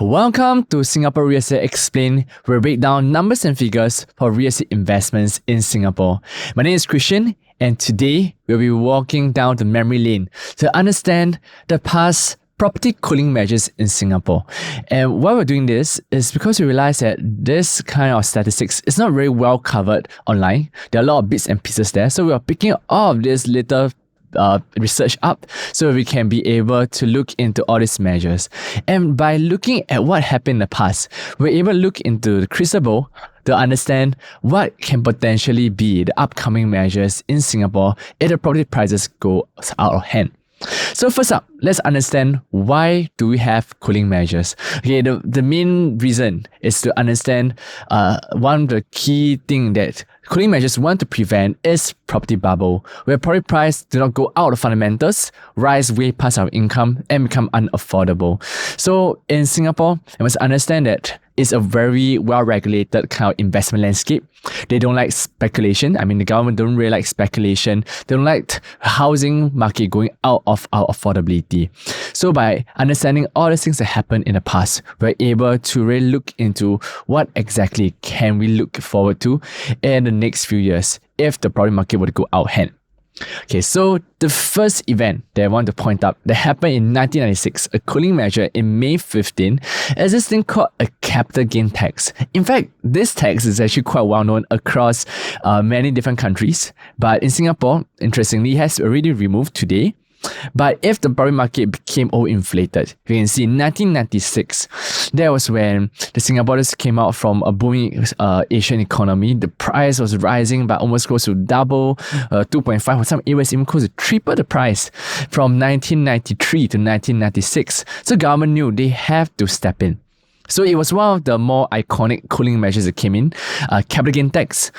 Welcome to Singapore Real Estate Explained, where we break down numbers and figures for real estate investments in Singapore. My name is Christian, and today we'll be walking down the memory lane to understand the past property cooling measures in Singapore. And why we're doing this is because we realize that this kind of statistics is not very well covered online. There are a lot of bits and pieces there, so we are picking all of this little research up so we can be able to look into all these measures. And by looking at what happened in the past, we're able to look into the crystal ball to understand what can potentially be the upcoming measures in Singapore if the property prices go out of hand. So first up, let's understand why do we have cooling measures. Okay, the main reason is to understand one of the key thing that cooling measures want to prevent is property bubble, where property price do not go out of fundamentals, rise way past our income, and become unaffordable. So in Singapore, you must understand that it's a very well-regulated kind of investment landscape. They don't like speculation. I mean, the government don't really like speculation. They don't like housing market going out of our affordability. So by understanding all the things that happened in the past, we're able to really look into what exactly can we look forward to in the next few years if the property market were to go out of hand. Okay, so the first event that I want to point out that happened in 1996, a cooling measure in May 15, is this thing called a capital gain tax. In fact, this tax is actually quite well known across many different countries, but in Singapore, interestingly, it has already removed today. But if the property market became overinflated, you can see in 1996, that was when the Singaporeans came out from a booming Asian economy. The price was rising by almost close to double, 2.5, or some areas even close to triple the price from 1993 to 1996. So government knew they have to step in. So it was one of the more iconic cooling measures that came in, capital gain tax.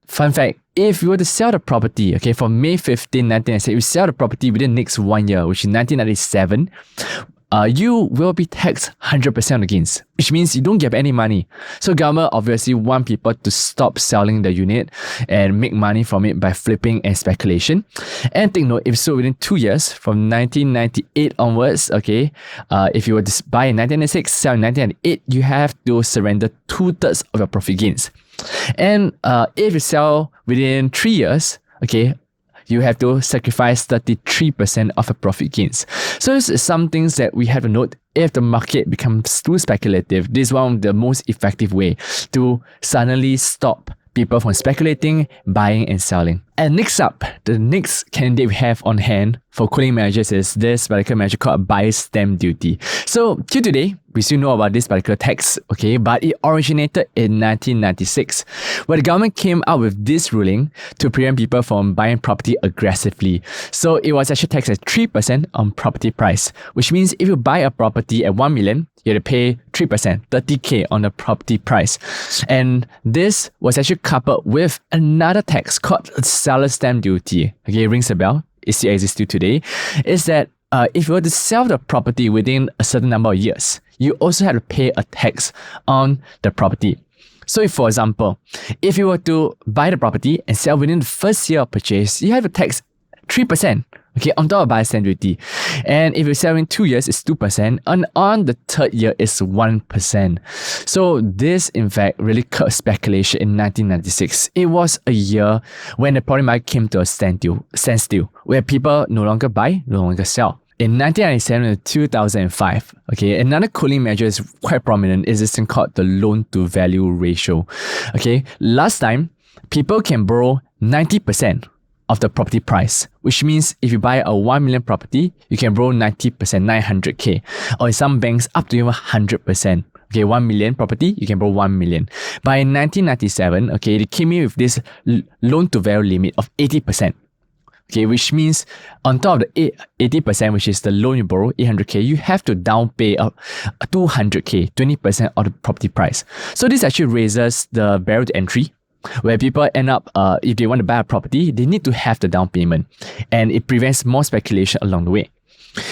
Fun fact, if you were to sell the property, okay, from May 15, 1996, you sell the property within the next 1 year, which is 1997, you will be taxed 100% on the gains, which means you don't get any money. So government obviously want people to stop selling the unit and make money from it by flipping and speculation. And take note, if so within 2 years, from 1998 onwards, okay, if you were to buy in 1996, sell in 1998, you have to surrender 2/3 of your profit gains. And if you sell within 3 years, okay, you have to sacrifice 33% of your profit gains. So this is some things that we have to note. If the market becomes too speculative, this is one of the most effective way to suddenly stop people from speculating, buying and selling. And next up, the next candidate we have on hand for cooling measures is this particular measure called buyer's stamp duty. So till today, we still know about this particular tax, okay, but it originated in 1996, where the government came out with this ruling to prevent people from buying property aggressively. So it was actually taxed at 3% on property price, which means if you buy a property at 1 million, you have to pay 3%, 30k on the property price. And this was actually coupled with another tax called seller's stamp duty. Okay, rings a bell. It still exists still today. Is that if you were to sell the property within a certain number of years, you also have to pay a tax on the property. So if, for example, if you were to buy the property and sell within the first year of purchase, you have to tax 3%, okay, on top of buyer's stamp duty. And if you sell in 2 years, it's 2%, and on the third year, it's 1%. So this, in fact, really curbed speculation in 1996. It was a year when the property market came to a standstill, where people no longer buy, no longer sell. In 1997 to 2005, okay, another cooling measure is quite prominent, is this thing called the loan-to-value ratio. Okay, last time, people can borrow 90% of the property price, which means if you buy a 1 million property, you can borrow 90%, 900k, or in some banks up to even 100%. Okay, 1 million property, you can borrow 1 million. But in 1997, okay, they came in with this loan-to-value limit of 80%. Okay, which means on top of the 80%, which is the loan you borrow, 800k, you have to down pay 200k, 20% of the property price. So this actually raises the barrier to entry, where people end up, if they want to buy a property, they need to have the down payment, and it prevents more speculation along the way.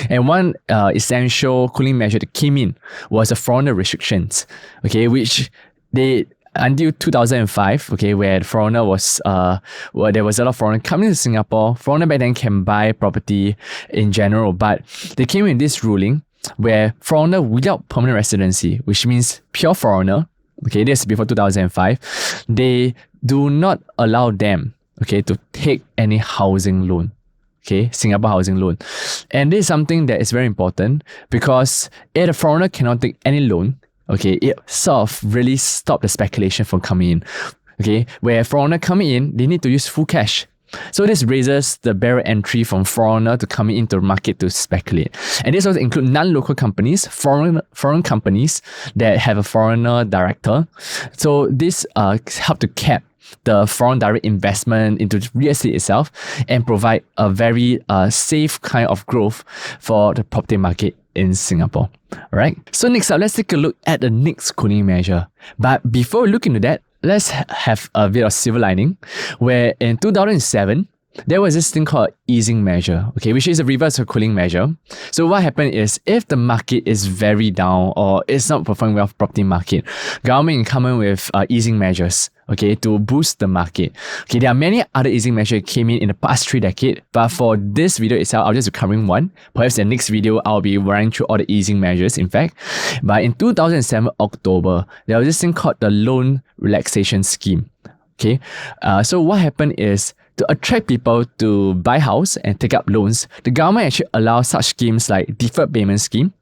And one essential cooling measure that came in was the foreigner restrictions, okay, which they until 2005, okay, where the foreigner was, where there was a lot of foreign coming to Singapore. Foreigner back then can buy property in general, but they came in this ruling where foreigner without permanent residency, which means pure foreigner, okay, this is before 2005, they do not allow them, okay, to take any housing loan. Okay, Singapore housing loan. And this is something that is very important because if a foreigner cannot take any loan, okay, it sort of really stopped the speculation from coming in. Okay, where foreigner coming in, they need to use full cash. So this raises the barrier entry from foreigner to coming into the market to speculate. And this also include non-local companies, foreign companies that have a foreigner director. So this help to cap the foreign direct investment into real estate itself and provide a very safe kind of growth for the property market in Singapore. Alright, so next up, let's take a look at the next cooling measure. But before we look into that, let's have a bit of silver lining, where in 2007, there was this thing called easing measure, okay, which is a reverse cooling measure. So what happened is, if the market is very down or it's not performing well for property market, government come in with easing measures, okay, to boost the market. Okay, there are many other easing measures that came in the past 3 decades, but for this video itself, I'll just be covering one. Perhaps in the next video, I'll be running through all the easing measures, in fact. But in 2007, October, there was this thing called the loan relaxation scheme. Okay, so what happened is, to attract people to buy house and take up loans, the government actually allows such schemes like deferred payment scheme,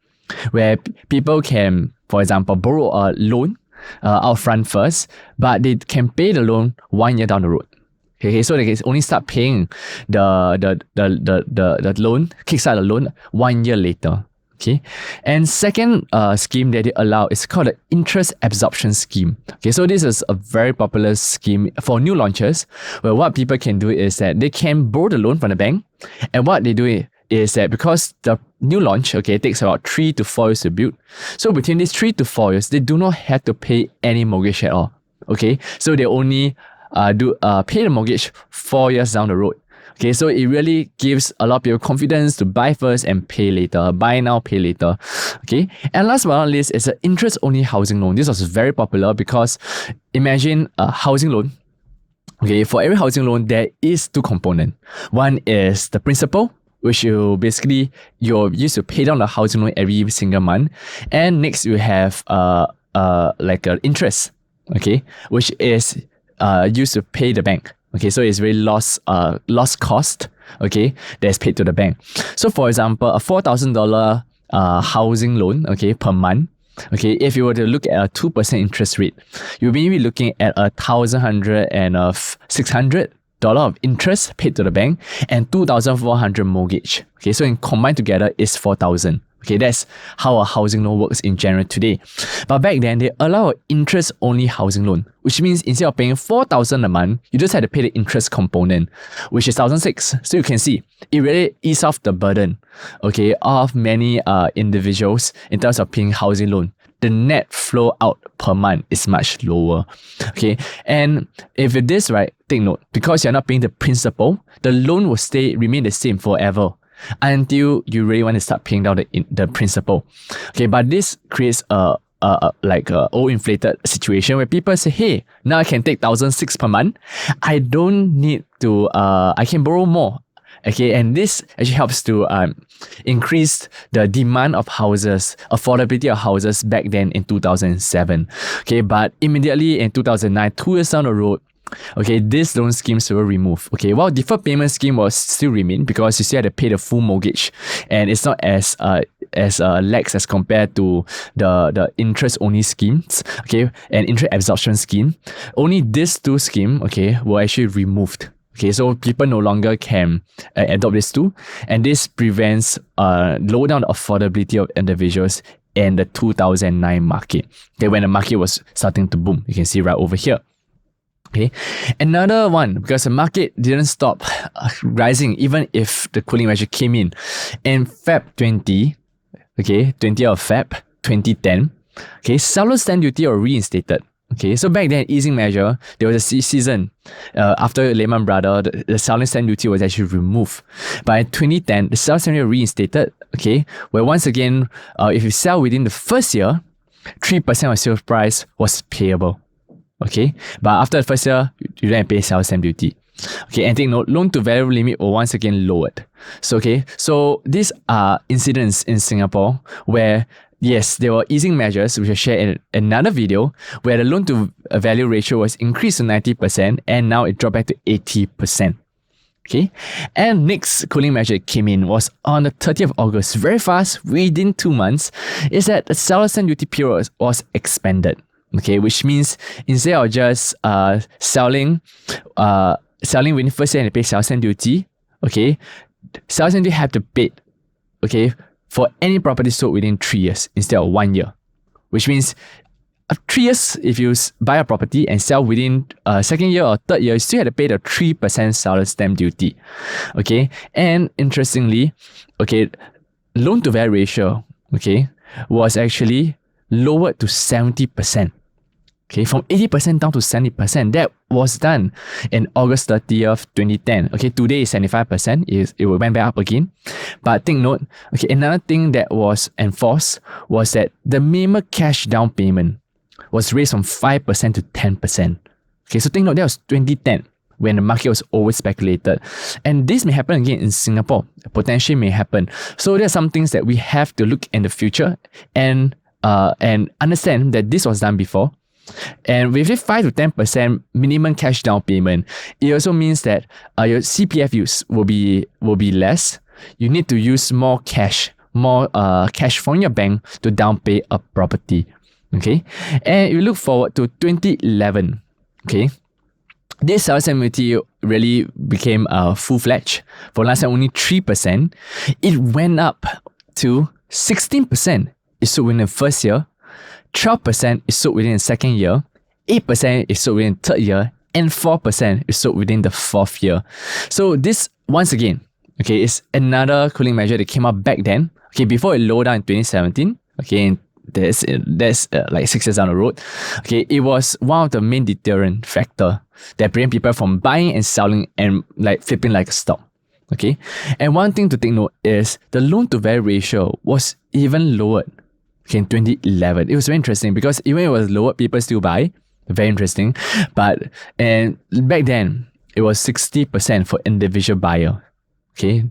where people can, for example, borrow a loan out front first, but they can pay the loan 1 year down the road. Okay, so they can only start paying the loan, kickstart the loan 1 year later. Okay, and second scheme that they allow is called the interest absorption scheme. Okay, so this is a very popular scheme for new launches, where what people can do is that they can borrow the loan from the bank, and what they do is that because the new launch, okay, takes about 3 to 4 years to build, so between these 3 to 4 years, they do not have to pay any mortgage at all. Okay, so they only pay the mortgage 4 years down the road. Okay, so it really gives a lot of people confidence to buy first and pay later. Buy now, pay later. Okay, and last but not least is an interest-only housing loan. This was very popular because imagine a housing loan. Okay, for every housing loan, there is 2 components. One is the principal, which you used to pay down the housing loan every single month, and next you have like an interest. Okay, which is used to pay the bank. Okay, so it's very lost cost, okay, that's paid to the bank. So for example, a $4,000 housing loan, okay, per month, okay, if you were to look at a 2% interest rate, you may be looking at $1,100 and $600 of interest paid to the bank and $2,400 mortgage. Okay, so in combined together is $4,000. Okay, that's how a housing loan works in general today. But back then, they allow an interest-only housing loan, which means instead of paying $4,000 a month, you just had to pay the interest component, which is $1,600. So you can see, it really eases off the burden, okay, of many individuals in terms of paying housing loan. The net flow out per month is much lower. Okay, and if it is right, take note, because you're not paying the principal, the loan will remain the same forever until you really want to start paying down the principal. Okay, but this creates a inflated situation where people say, hey, now I can take $1,600 per month. I don't need to, I can borrow more. Okay, and this actually helps to increase the demand of houses, affordability of houses back then in 2007. Okay, but immediately in 2009, 2 years down the road, okay, these loan schemes were removed. Okay, while deferred payment scheme was still remain because you still had to pay the full mortgage, and it's not as lax as compared to the interest only schemes. Okay, and interest absorption scheme. Only these 2 schemes, okay, were actually removed. Okay, so people no longer can adopt these 2, and this prevents lower down the affordability of individuals in the 2009 market. Okay, when the market was starting to boom, you can see right over here. Okay, another one, because the market didn't stop rising even if the cooling measure came in Feb 20, okay, 20th of Feb 2010, okay, seller stamp duty were reinstated. Okay, so back then, easing measure, there was a season after Lehman Brothers, the selling stamp duty was actually removed. But in 2010, the selling stamp duty was reinstated, okay, where once again, if you sell within the first year, 3% of sales price was payable. Okay, but after the first year, you don't pay sales stamp duty. Okay, and take note, loan to value limit were once again lowered. So these are incidents in Singapore where yes, there were easing measures, which I shared in another video, where the loan to value ratio was increased to 90% and now it dropped back to 80%. Okay, and next cooling measure that came in was on the 30th of August, very fast, within 2 months, is that the seller stamp duty period was expanded. Okay, which means instead of just selling within first year and pay seller stamp duty, okay, seller stamp duty have to pay, okay, for any property sold within 3 years instead of 1 year, which means 3 years, if you buy a property and sell within second year or third year, you still have to pay the 3% seller stamp duty. Okay, and interestingly, okay, loan to value ratio, okay, was actually lowered to 70%. Okay, from 80% down to 70%. That was done in August 30th, 2010. Okay, today is 75%. It went back up again. But take note, okay, another thing that was enforced was that the minimum cash down payment was raised from 5% to 10%. Okay, so take note, that was 2010 when the market was always speculated. And this may happen again in Singapore. Potentially may happen. So there are some things that we have to look in the future and understand that this was done before. And with this 5 to 10% minimum cash down payment, it also means that your CPF use will be less. You need to use more cash from your bank to down pay a property. Okay, and you look forward to 2011. Okay, this seller stamp duty really became full-fledged. For last time only 3%, it went up to 16%. It's sold within the first year. 12% is sold within the second year, 8% is sold within the third year, and 4% is sold within the fourth year. So this, once again, okay, is another cooling measure that came up back then. Okay, before it lowered down in 2017. Okay, and that's like 6 years down the road. Okay, it was one of the main deterrent factor that prevent people from buying and selling and like flipping like a stock. Okay, and one thing to take note is the loan to value ratio was even lowered. Okay, in 2011. It was very interesting because even if it was lowered, people still buy. Very interesting. And back then, it was 60% for individual buyer. Okay,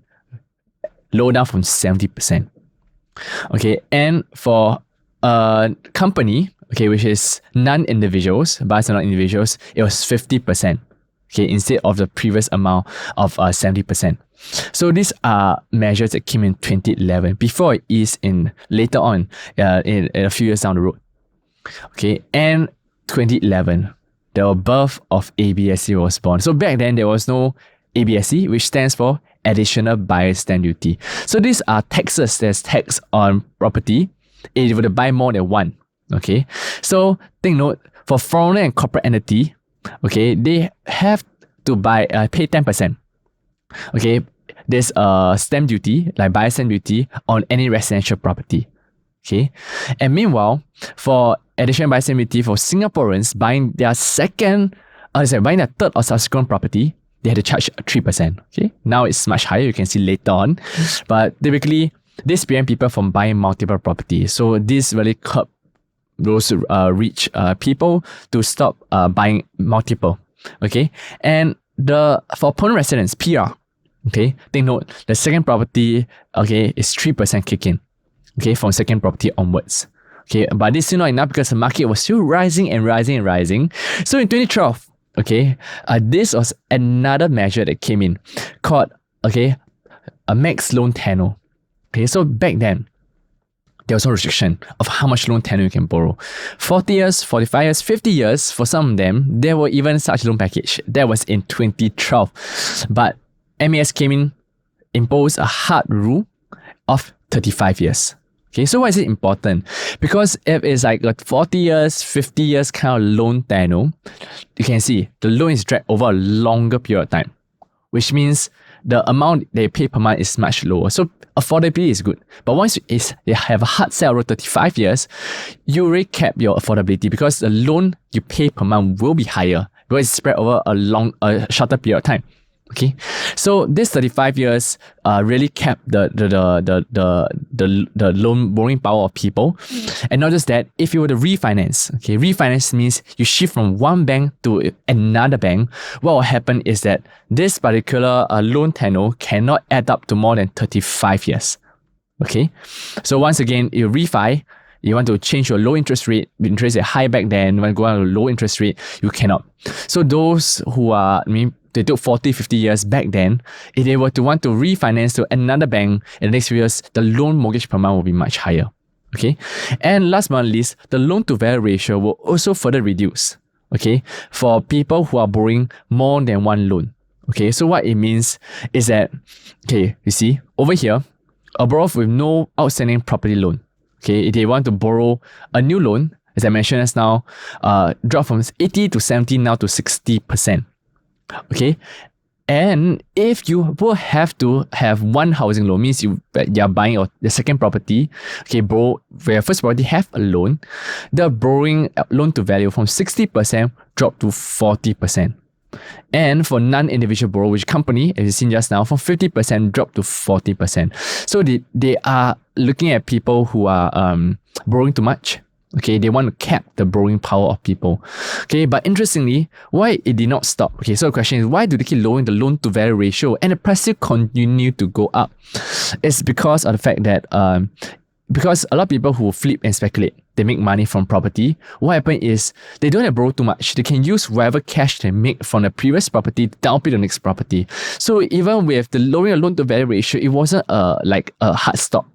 low down from 70%. Okay, and for a company, okay, which is non-individuals, buyers are not individuals, it was 50%. Okay, instead of the previous amount of 70%. So these are measures that came in 2011 before it is in later on in a few years down the road. Okay, and 2011, the birth of ABSE was born. So back then there was no ABSE, which stands for Additional Buyer's Stamp Duty. So these are taxes. There's tax on property if you were to buy more than one. Okay, so take note, for foreigner and corporate entity, okay, they have to pay 10%. Okay, there's a stamp duty, like buyer's stamp duty, on any residential property. Okay, and meanwhile, for additional buyer's stamp duty for Singaporeans buying their buying their third or subsequent property, they had to charge 3%. Okay, now it's much higher. You can see later on, but typically this prevent people from buying multiple properties. So this really curb those rich people to stop buying multiple. Okay, and for permanent residents, PR, okay, take note, the second property, okay, is 3% kick in, okay, from second property onwards. Okay, but this is still not enough because the market was still rising and rising and rising. So in 2012, okay, this was another measure that came in called, okay, a max loan tenure. Okay, so back then, there was no restriction of how much loan tenure you can borrow. 40 years, 45 years, 50 years, for some of them, there were even such loan package. That was in 2012. But MAS came in, imposed a hard rule of 35 years. Okay, so why is it important? Because if it's like a 40 years, 50 years kind of loan tenure, you can see the loan is dragged over a longer period of time, which means the amount they pay per month is much lower. So affordability is good. But once you have a hard sell over 35 years, you already cap your affordability because the loan you pay per month will be higher because it's spread over a shorter period of time. Okay, so this 35 years really kept the loan borrowing power of people. And not just that, if you were to refinance, okay, refinance means you shift from one bank to another bank. What will happen is that this particular loan tenure cannot add up to more than 35 years. Okay, so once again, you refi, you want to change your low interest rate, interest rate high back then, you want to go on a low interest rate, you cannot. So those who are, they took 40, 50 years back then, if they were to want to refinance to another bank in the next few years, the loan mortgage per month will be much higher. Okay, and last but not least, the loan to value ratio will also further reduce. Okay, for people who are borrowing more than one loan. Okay, so what it means is that, okay, you see over here, a borrower with no outstanding property loan. Okay, if they want to borrow a new loan, as I mentioned just now, drop from 80 to 70 now to 60%. Okay, and if you will have to have one housing loan, means you're buying the second property, okay, borrow for your first property, have a loan, the borrowing loan to value from 60% drop to 40%. And for non-individual borrower, which company, as you've seen just now, from 50% drop to 40%. So they are looking at people who are borrowing too much. Okay, they want to cap the borrowing power of people. Okay, but interestingly, why it did not stop? Okay, so the question is, why do they keep lowering the loan to value ratio and the price still continue to go up? It's because of the fact that because a lot of people who flip and speculate, they make money from property. What happens is they don't have to borrow too much. They can use whatever cash they make from the previous property to down pay the next property. So even with the lowering of loan to value ratio, it wasn't like a hard stop,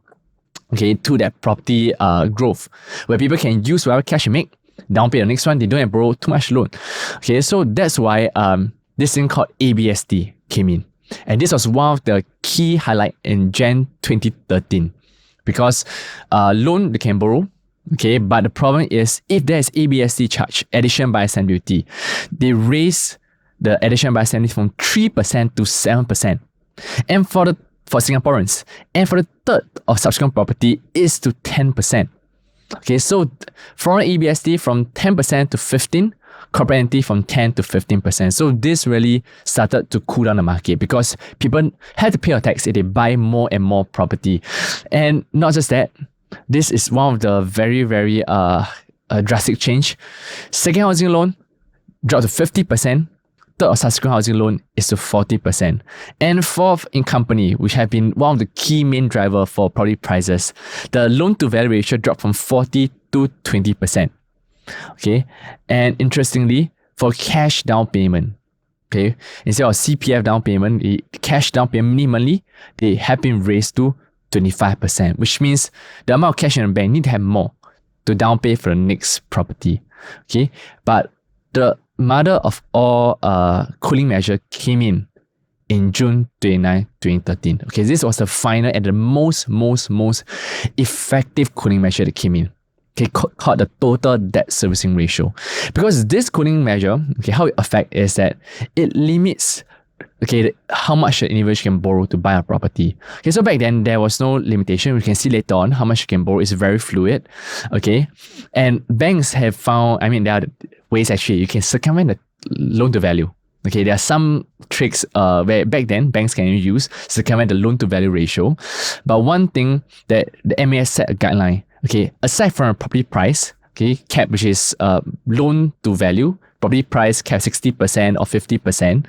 okay, to that property growth, where people can use whatever cash they make, down pay the next one. They don't have to borrow too much loan. Okay, so that's why this thing called ABSD came in, and this was one of the key highlight in Jan 2013. Because loan they can borrow, okay, but the problem is if there is ABSD charge, addition by stamp duty, they raise the addition by stamp duty from 3% to 7%. And for Singaporeans, and for the third of subsequent property is to 10%. Okay, so foreign ABSD from 10% to 15%, corporate entity from 10 to 15%. So this really started to cool down the market because people had to pay a tax if they buy more and more property. And not just that, this is one of the very, very drastic change. Second housing loan dropped to 50%. Third or subsequent housing loan is to 40%. And fourth, in company, which have been one of the key main driver for property prices, the loan to value ratio dropped from 40 to 20%. Okay, and interestingly, for cash down payment, okay, instead of CPF down payment, the cash down payment minimally, they have been raised to 25%, which means the amount of cash in the bank need to have more to down pay for the next property. Okay, but the mother of all cooling measure came in June 29, 2013. Okay, this was the final and the most effective cooling measure that came in. Okay, called the total debt servicing ratio. Because this cooling measure, okay, how it affects is that it limits, okay, how much an individual can borrow to buy a property. Okay, so back then there was no limitation. We can see later on how much you can borrow is very fluid. Okay, and banks have found, there are ways actually you can circumvent the loan to value. Okay, there are some tricks where back then banks can use circumvent the loan to value ratio. But one thing that the MAS set a guideline. Okay, aside from a property price, okay, cap, which is loan to value, property price cap 60% or 50%,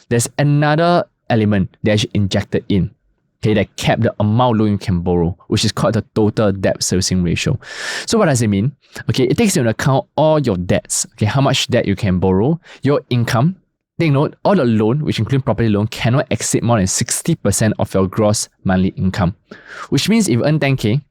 there's another element they actually injected in, okay, that cap the amount loan you can borrow, which is called the total debt servicing ratio. So what does it mean? Okay, it takes into account all your debts, okay, how much debt you can borrow, your income. Take note, all the loan, which include property loan, cannot exceed more than 60% of your gross monthly income, which means if you earn 10K,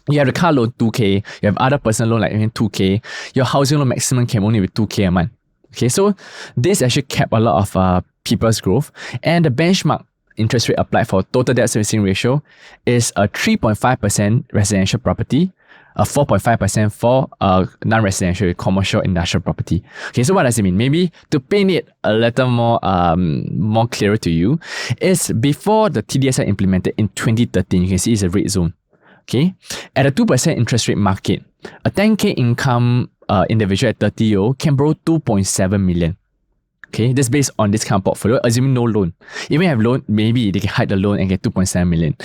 you have the car loan 2K, you have other personal loan like 2K, your housing loan maximum can only be 2K a month. Okay, so this actually kept a lot of people's growth, and the benchmark interest rate applied for total debt servicing ratio is a 3.5% residential property, a 4.5% for non-residential commercial industrial property. Okay, so what does it mean? Maybe to paint it a little more clearer to you, is before the TDSR implemented in 2013, you can see it's a red zone. Okay, at a 2% interest rate market, a 10K income individual at 30 years old can borrow 2.7 million. Okay, that's based on this kind of portfolio, assuming no loan. Even if you have loan, maybe they can hide the loan and get 2.7 million.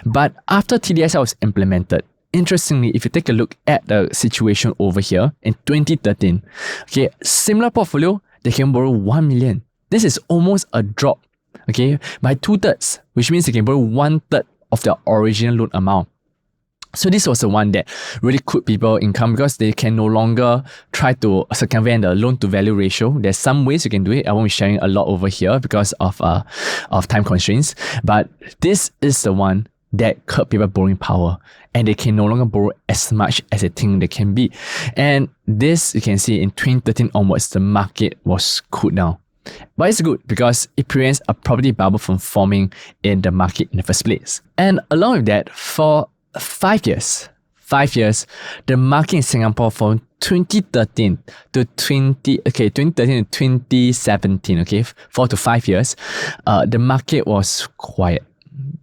But after TDSR was implemented, interestingly, if you take a look at the situation over here in 2013, okay, similar portfolio, they can borrow 1 million. This is almost a drop, okay, by 2/3, which means they can borrow 1/3 of the original loan amount. So this was the one that really could people income because they can no longer try to circumvent the loan to value ratio. There's some ways you can do it. I won't be sharing a lot over here because of time constraints. But this is the one that curb people borrowing power, and they can no longer borrow as much as they think they can be. And this, you can see in 2013 onwards, the market was cooled down. But it's good because it prevents a property bubble from forming in the market in the first place. And along with that, for 5 years, the market in Singapore from 2013 to 2017, okay, 4 to 5 years, the market was quiet.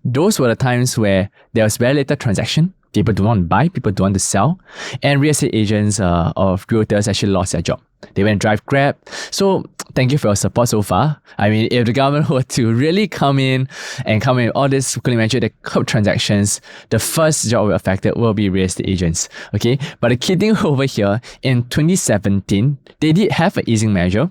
Those were the times where there was very little transaction. People don't want to buy, people don't want to sell, and real estate agents or realtors actually lost their job. They went and drive Grab. So thank you for your support so far. I mean, if the government were to really come in with all this cooling measure that curb transactions, the first job affected will be real estate agents. Okay, but the key thing over here, in 2017, they did have an easing measure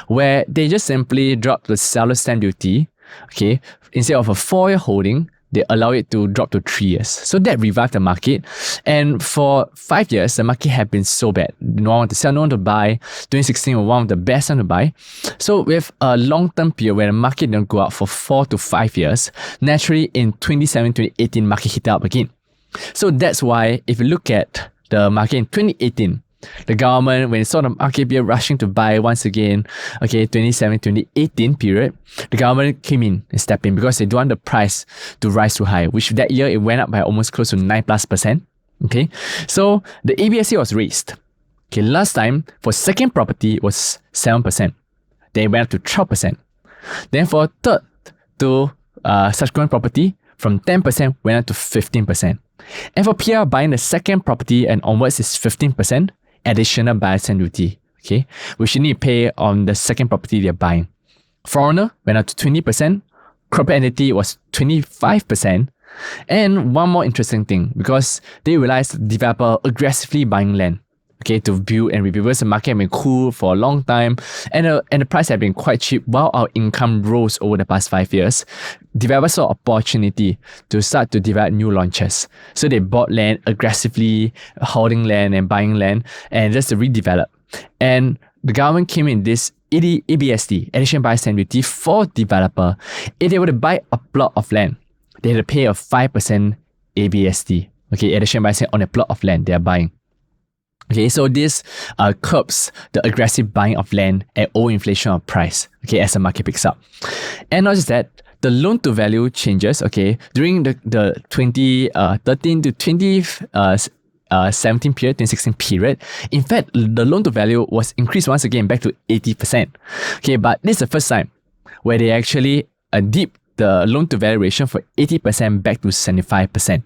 where they just simply dropped the seller stamp duty. Okay, instead of a 4-year holding, they allow it to drop to 3 years. So that revived the market. And for 5 years, the market had been so bad. No one wanted to sell, no one to buy. 2016 was one of the best time to buy. So with a long-term period where the market didn't go up for 4 to 5 years, naturally in 2017, 2018, market hit up again. So that's why if you look at the market in 2018, the government, when it saw the market be rushing to buy once again, okay, 2017-2018 period, the government came in and stepped in because they don't want the price to rise too high, which that year it went up by almost close to 9+%. Okay, so the ABSC was raised. Okay, last time for second property was 7%. Then it went up to 12%. Then for third to subsequent property, from 10% went up to 15%. And for PR buying the second property and onwards is 15%. Additional buyer stamp duty, okay, which you need to pay on the second property they're buying. Foreigner went up to 20%, corporate entity was 25%, and one more interesting thing, because they realized the developer aggressively buying land, okay, to build and rebuild. Because the market had been cool for a long time, and the price had been quite cheap while our income rose over the past 5 years. Developers saw opportunity to start to develop new launches. So they bought land aggressively, holding land and buying land, and just to redevelop. And the government came in this ABSD, additional buyer stamp duty for developer. If they were to buy a plot of land, they had to pay a 5% ABSD, okay, additional buyer stamp on a plot of land they are buying. Okay, so this curbs the aggressive buying of land at old inflation of price, okay, as the market picks up. And not just that, the loan to value changes, okay, during the 2013 to 2017 period, 2016 period. In fact, the loan to value was increased once again back to 80%. Okay, but this is the first time where they actually dipped the loan to value ratio from 80% back to 75%.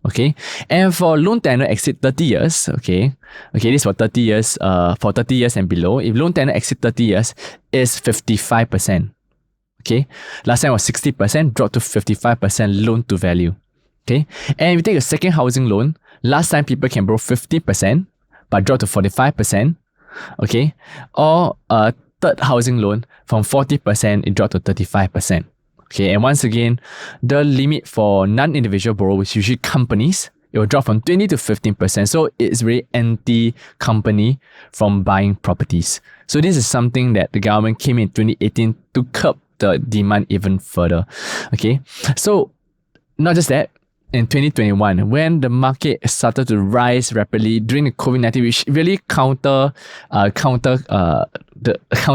Okay, and for loan tenure exceed 30 years, okay, this for 30 years, for 30 years and below, if loan tenure exceed 30 years, is 55%. Okay, last time was 60%, dropped to 55% loan to value. Okay, and if you take a second housing loan, last time people can borrow 50%, but dropped to 45%. Okay, or a third housing loan from 40%, it dropped to 35%. Okay, and once again, the limit for non-individual borrowers, usually companies, it will drop from 20 to 15%. So it's really anti-company from buying properties. So this is something that the government came in 2018 to curb the demand even further. Okay, so not just that, in 2021, when the market started to rise rapidly during the COVID-19, which really counter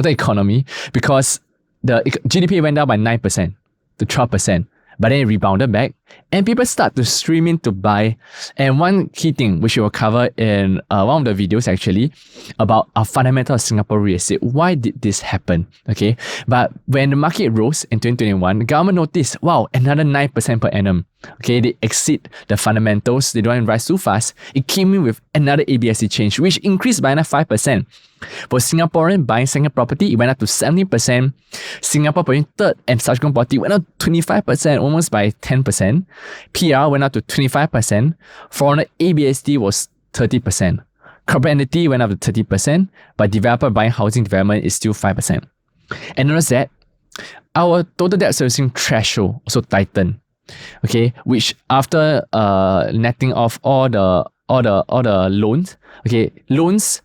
economy, because the GDP went down by 9% to 12%, but then it rebounded back. and people start to stream in to buy. And one key thing which we will cover in one of the videos actually about our fundamental of Singapore real estate. Why did this happen? Okay, but when the market rose in 2021, the government noticed, wow, another 9% per annum. Okay, they exceed the fundamentals. They don't rise too fast. It came in with another ABSC change, which increased by another 5%. For Singaporean buying second property, it went up to 70%. Singapore buying third and subsequent property went up 25%, almost by 10%. PR went up to 25%. Foreigner ABSD was 30%. Corporate entity went up to 30%, but developer buying housing development is still 5%. And notice that our total debt servicing threshold also tightened. Okay, which after netting off all the loans, okay, loans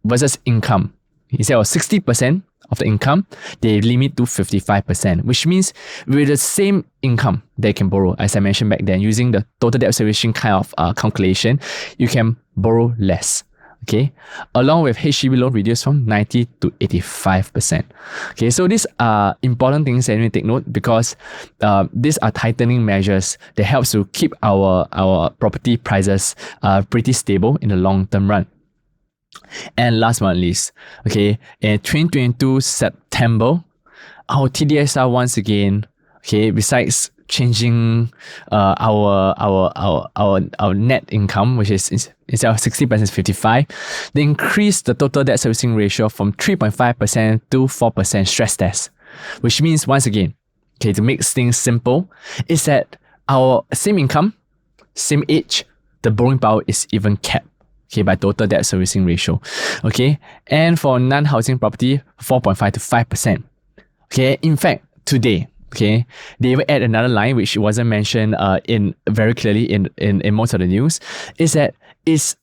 versus income, instead of 60% of the income, they limit to 55%, which means with the same income they can borrow, as I mentioned back then, using the total debt servicing kind of calculation, you can borrow less. Okay, along with HDB loan reduced from 90 to 85%. Okay, so these are important things that you need to take note, because these are tightening measures that helps to keep our property prices pretty stable in the long term run. And last but not least, okay, in 2022 September, our TDSR once again, okay, besides changing our net income, which is instead of 60% is 55%, they increased the total debt servicing ratio from 3.5% to 4% stress test, which means once again, okay, to make things simple, is that our same income, same age, the borrowing power is even capped. Okay, by total debt servicing ratio. Okay, and for non-housing property, 4.5 to 5%. Okay, in fact, today, okay, they even add another line which wasn't mentioned in very clearly in most of the news, is that if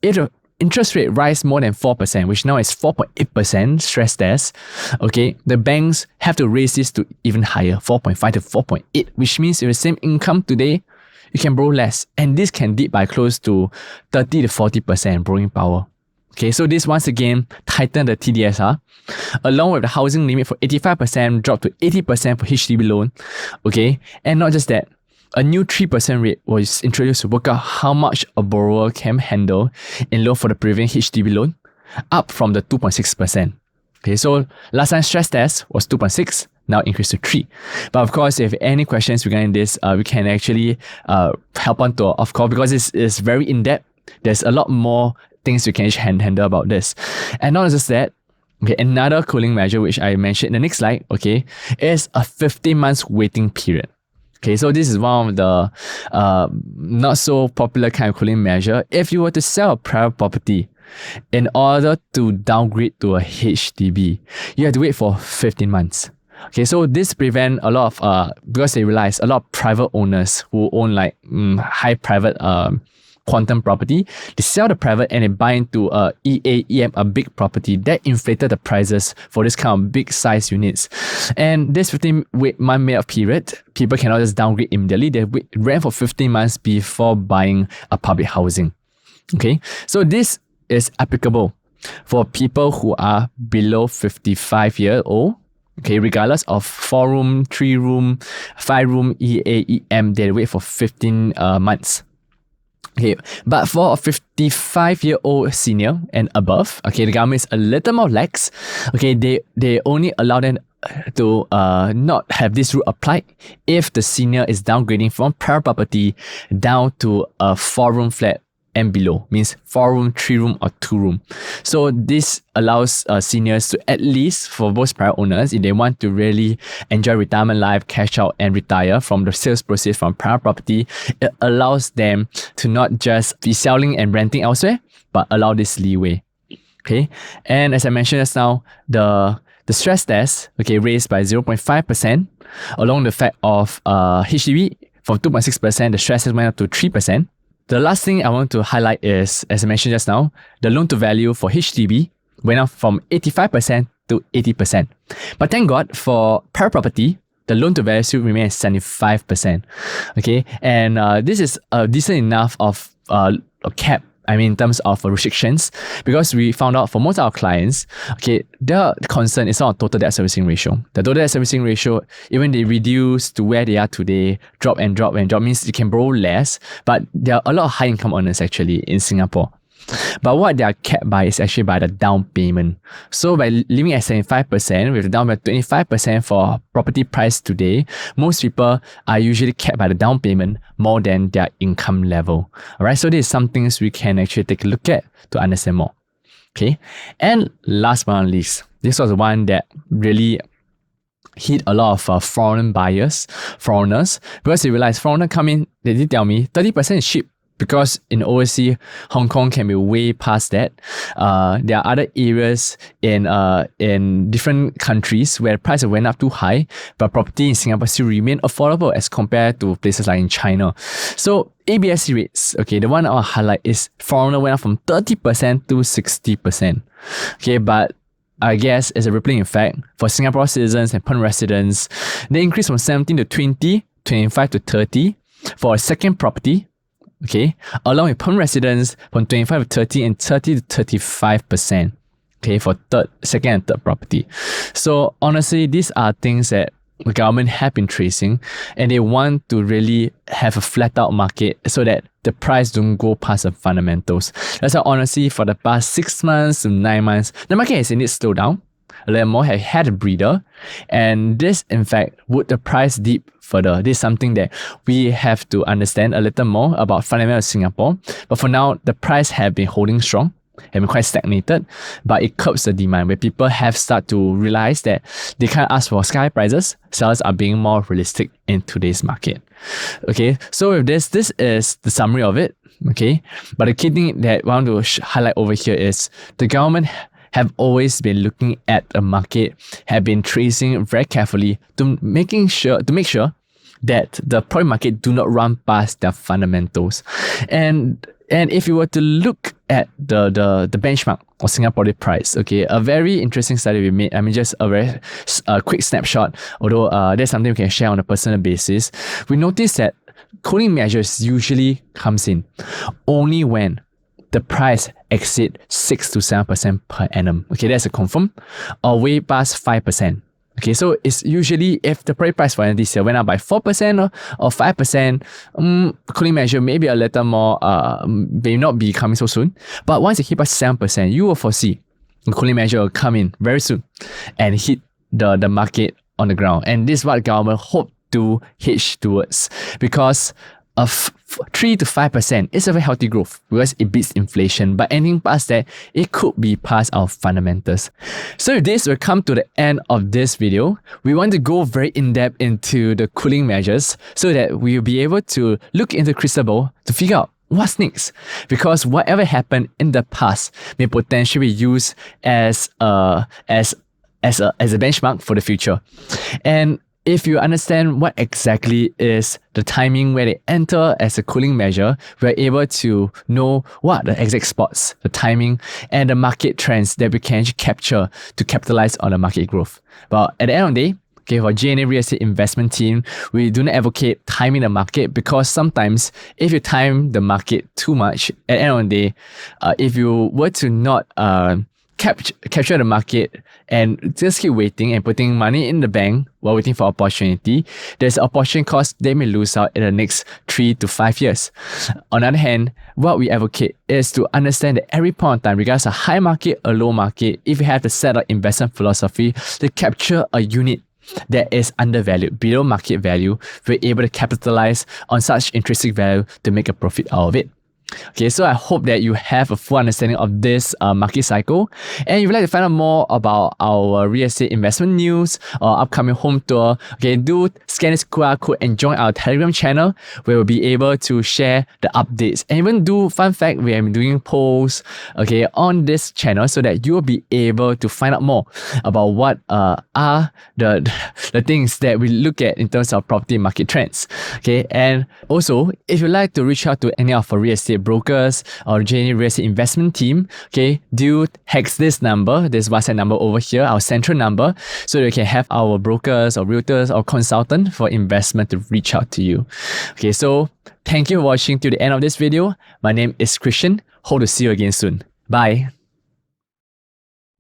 interest rate rise more than 4%, which now is 4.8% stress test, okay, the banks have to raise this to even higher, 4.5 to 4.8, which means with the same income today, you can borrow less, and this can dip by close to 30 to 40% borrowing power. Okay, so this once again tightened the TDSR, along with the housing limit for 85% dropped to 80% for HDB loan. Okay, and not just that, a new 3% rate was introduced to work out how much a borrower can handle in loan for the previous HDB loan, up from the 2.6%. Okay, so last time stress test was 2.6, now increased to 3. But of course, if any questions regarding this, we can actually help on to off call, because it's very in-depth. There's a lot more things you can handle about this. And not just that, okay, another cooling measure which I mentioned in the next slide, okay, is a 15 months waiting period. Okay, so this is one of the not so popular kind of cooling measure. If you were to sell a private property, in order to downgrade to a HDB, you have to wait for 15 months. Okay, so this prevent a lot of because they realize a lot of private owners who own like high private quantum property, they sell the private and they buy into a big property that inflated the prices for this kind of big size units. And this 15-month period, people cannot just downgrade immediately. They rent for 15 months before buying a public housing. Okay, so this is applicable for people who are below 55 years old. Okay, regardless of 4-room, 3-room, 5-room, EA, EM, they wait for 15 months. Okay, but for a 55-year-old senior and above, okay, the government is a little more lax. Okay, they only allow them to not have this rule applied if the senior is downgrading from private property down to a 4-room flat and below, means 4-room, 3-room, or 2-room. So this allows seniors to, at least for most private owners, if they want to really enjoy retirement life, cash out and retire from the sales proceeds from private property, it allows them to not just be selling and renting elsewhere, but allow this leeway. Okay, and as I mentioned just now, the stress test, okay, raised by 0.5%, along the fact of HDB from 2.6%, the stress test went up to 3%. The last thing I want to highlight is, as I mentioned just now, the loan to value for HDB went up from 85% to 80%. But thank God for private property, the loan to value still remains 75%. Okay, and this is decent enough of a cap in terms of restrictions, because we found out for most of our clients, their concern is on total debt servicing ratio. The total debt servicing ratio, even they reduce to where they are today, drop, means you can borrow less, but there are a lot of high income earners actually in Singapore. But what they are capped by is actually by the down payment. So by living at 75% with the down payment 25% for property price today, most people are usually capped by the down payment more than their income level. Alright, so this is some things we can actually take a look at to understand more. Okay, and last but not least, this was the one that really hit a lot of foreigners, because they realized foreigners come in, they did tell me 30% is cheap. Because in overseas, Hong Kong can be way past that. There are other areas in different countries where the price went up too high, but property in Singapore still remain affordable as compared to places like in China. So ABSC rates, the one I'll highlight is foreigner went up from 30% to 60%. But I guess as a rippling effect for Singapore citizens and permanent residents, they increased from 17 to 20, 25 to 30 for a second property. Along with permanent residents from 25 to 30 and 30 to 35%. For second and third property. So honestly, these are things that the government have been tracing, and they want to really have a flat out market so that the price don't go past the fundamentals. That's why honestly, for the past 6 months to 9 months, the market has indeed slowed down. A little more, have had a breather, and this in fact would the price dip further. This is something that we have to understand a little more about fundamentals of Singapore. But for now, the price have been holding strong, have been quite stagnated, but it curbs the demand where people have started to realize that they can't ask for sky prices. Sellers are being more realistic in today's market. So with this is the summary of it. But the key thing that I want to highlight over here is the government have always been looking at the market, have been tracing very carefully to make sure that the property market do not run past their fundamentals. And if you were to look at the benchmark of Singapore price, a very interesting study we made. Just a very quick snapshot, although that's something we can share on a personal basis. We noticed that cooling measures usually comes in only when the price exceed 6 to 7% per annum. That's a confirm, or way past 5%. So it's usually if the price for this year went up by 4% or 5%, cooling measure may be a little more, may not be coming so soon. But once it hit by 7%, you will foresee the cooling measure will come in very soon and hit the market on the ground. And this is what the government hope to hitch towards, because of 3 to 5% is a very healthy growth because it beats inflation. But anything past that, it could be past our fundamentals. So with this, we'll come to the end of this video. We want to go very in-depth into the cooling measures so that we'll be able to look into the crystal ball to figure out what's next. Because whatever happened in the past may potentially be used as a benchmark for the future. And if you understand what exactly is the timing where they enter as a cooling measure, we're able to know what the exact spots, the timing, and the market trends that we can actually capture to capitalize on the market growth. But at the end of the day, for GNA Real Estate Investment Team, we do not advocate timing the market, because sometimes if you time the market too much, at the end of the day, if you were to not capture the market and just keep waiting and putting money in the bank while waiting for opportunity, there's an opportunity cost they may lose out in the next 3 to 5 years. On the other hand, what we advocate is to understand that every point in time, regardless of high market or low market, if you have to set up investment philosophy to capture a unit that is undervalued, below market value, we're able to capitalize on such intrinsic value to make a profit out of it. So I hope that you have a full understanding of this market cycle. And if you'd like to find out more about our real estate investment news or upcoming home tour, do scan this QR code and join our Telegram channel, where we'll be able to share the updates and even do fun fact. We have been doing polls on this channel so that you will be able to find out more about what are the things that we look at in terms of property market trends. And also, if you'd like to reach out to any of our real estate estate brokers or JNE real estate investment team, okay, do text this number, this WhatsApp number over here, our central number, so that you can have our brokers or realtors or consultant for investment to reach out to you. Okay, so thank you for watching to the end of this video. My name is Christian. Hope to see you again soon. Bye.